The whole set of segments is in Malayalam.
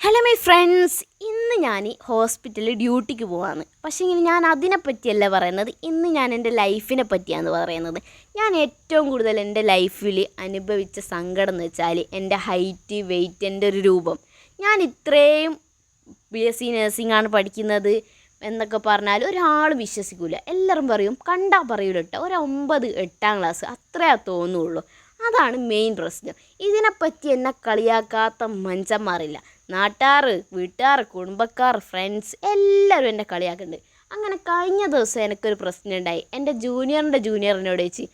ഹലോ മൈ ഫ്രണ്ട്സ്, ഇന്ന് ഞാൻ ഹോസ്പിറ്റലിൽ ഡ്യൂട്ടിക്ക് പോവാണ്. പക്ഷേ ഞാൻ അതിനെപ്പറ്റിയല്ല പറയുന്നത്. ഇന്ന് ഞാൻ എൻ്റെ ലൈഫിനെ പറ്റിയാണ് പറയുന്നത്. ഞാൻ ഏറ്റവും കൂടുതൽ എൻ്റെ ലൈഫിൽ അനുഭവിച്ച സങ്കടം എന്ന് വെച്ചാൽ എൻ്റെ ഹൈറ്റ്, വെയിറ്റ്, എൻ്റെ ഒരു രൂപം. ഞാൻ ഇത്രയും BSc നഴ്സിംഗാണ് പഠിക്കുന്നത് എന്നൊക്കെ പറഞ്ഞാൽ ഒരാൾ വിശ്വസിക്കില്ല. എല്ലാവരും പറയും, കണ്ടാൽ പറയൂല കേട്ടോ, ഒരു 9, 8ാം ക്ലാസ് അത്രേ തോന്നുള്ളൂ. അതാണ് മെയിൻ പ്രശ്നം. ഇതിനെപ്പറ്റി എന്നെ കളിയാക്കാത്ത മനുഷ്യന്മാരില്ല. നാട്ടുകാർ, വീട്ടുകാർ, കുടുംബക്കാർ, ഫ്രണ്ട്സ് എല്ലാവരും എന്നെ കളിയാക്കുന്നുണ്ട്. അങ്ങനെ കഴിഞ്ഞ ദിവസം എനിക്കൊരു പ്രശ്നം ഉണ്ടായി. എൻ്റെ ജൂനിയറിനോട് ചോദിച്ച്,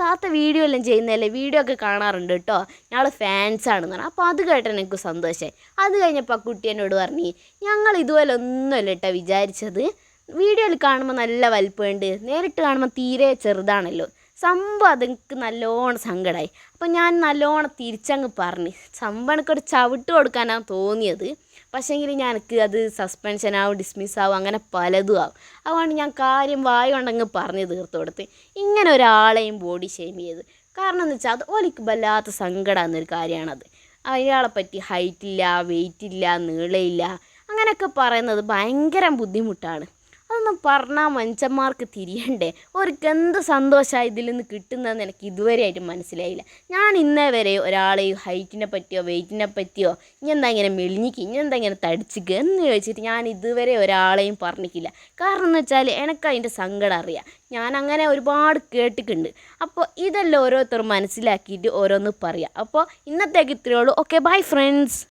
താത്ത വീഡിയോ എല്ലാം ചെയ്യുന്നതല്ലേ, വീഡിയോ ഒക്കെ കാണാറുണ്ട് കേട്ടോ, ഞങ്ങൾ ഫാൻസാണെന്ന് പറഞ്ഞു. അപ്പോൾ അത് കേട്ടാൽ എനിക്ക് സന്തോഷമായി. അത് കഴിഞ്ഞപ്പോൾ ആ കുട്ടി എന്നോട് പറഞ്ഞു, ഞങ്ങൾ ഇതുപോലെ ഒന്നുമല്ല കേട്ടോ വിചാരിച്ചത്, വീഡിയോയിൽ കാണുമ്പോൾ നല്ല വലിപ്പമുണ്ട്, നേരിട്ട് കാണുമ്പോൾ തീരെ ചെറുതാണല്ലോ. സംഭവം അതെനിക്ക് നല്ലോണം സങ്കടമായി. അപ്പോൾ ഞാൻ നല്ലോണം തിരിച്ചങ്ങ് പറഞ്ഞു. സംഭവം എനിക്കൊരു ചവിട്ട് കൊടുക്കാനാണ് തോന്നിയത്. പക്ഷേങ്കിൽ എനിക്ക് അത് സസ്പെൻഷനാവും, ഡിസ്മിസ്സാവും, അങ്ങനെ പലതും ആവും. അതുകൊണ്ട് ഞാൻ കാര്യം വായ കൊണ്ടങ്ങ് പറഞ്ഞു തീർത്ത് കൊടുത്ത്. ഇങ്ങനെ ഒരാളെയും ബോഡി ഷെയിം ചെയ്ത്. കാരണം എന്ന് വെച്ചാൽ അത് ഓലിക്ക് വല്ലാത്ത സങ്കടമാകുന്നൊരു കാര്യമാണത്. അയാളെപ്പറ്റി ഹൈറ്റില്ല, വെയിറ്റില്ല, നീളയില്ല, അങ്ങനെയൊക്കെ പറയുന്നത് ഭയങ്കര ബുദ്ധിമുട്ടാണ്. അതൊന്നും പറഞ്ഞാൽ മനുഷ്യന്മാർക്ക് തിരിയണ്ടേ? അവർക്ക് എന്ത് സന്തോഷമായി ഇതിൽ നിന്ന് കിട്ടുന്നതെന്ന് എനിക്ക് ഇതുവരെയായിട്ട് മനസ്സിലായില്ല. ഞാൻ ഇന്നേ വരെ ഒരാളെയും ഹൈറ്റിനെ പറ്റിയോ വെയിറ്റിനെ പറ്റിയോ ഇനിയെന്താ ഇങ്ങനെ മെലിഞ്ഞിക്ക്, ഇനിയെന്താ ഇങ്ങനെ തടിച്ചിക്ക് എന്ന് ചോദിച്ചിട്ട് ഞാൻ ഇതുവരെ ഒരാളെയും പറഞ്ഞിട്ടില്ല. കാരണം എന്ന് വെച്ചാൽ എനിക്ക് അതിൻ്റെ സങ്കടം അറിയാം. ഞാൻ അങ്ങനെ ഒരുപാട് കേട്ടിട്ടുണ്ട്. അപ്പോൾ ഇതെല്ലാം ഓരോരുത്തർ മനസ്സിലാക്കിയിട്ട് ഓരോന്ന് പറയാം. അപ്പോൾ ഇന്നത്തേക്ക് ഇത്രയേ ഉള്ളൂ. Okay, bye friends.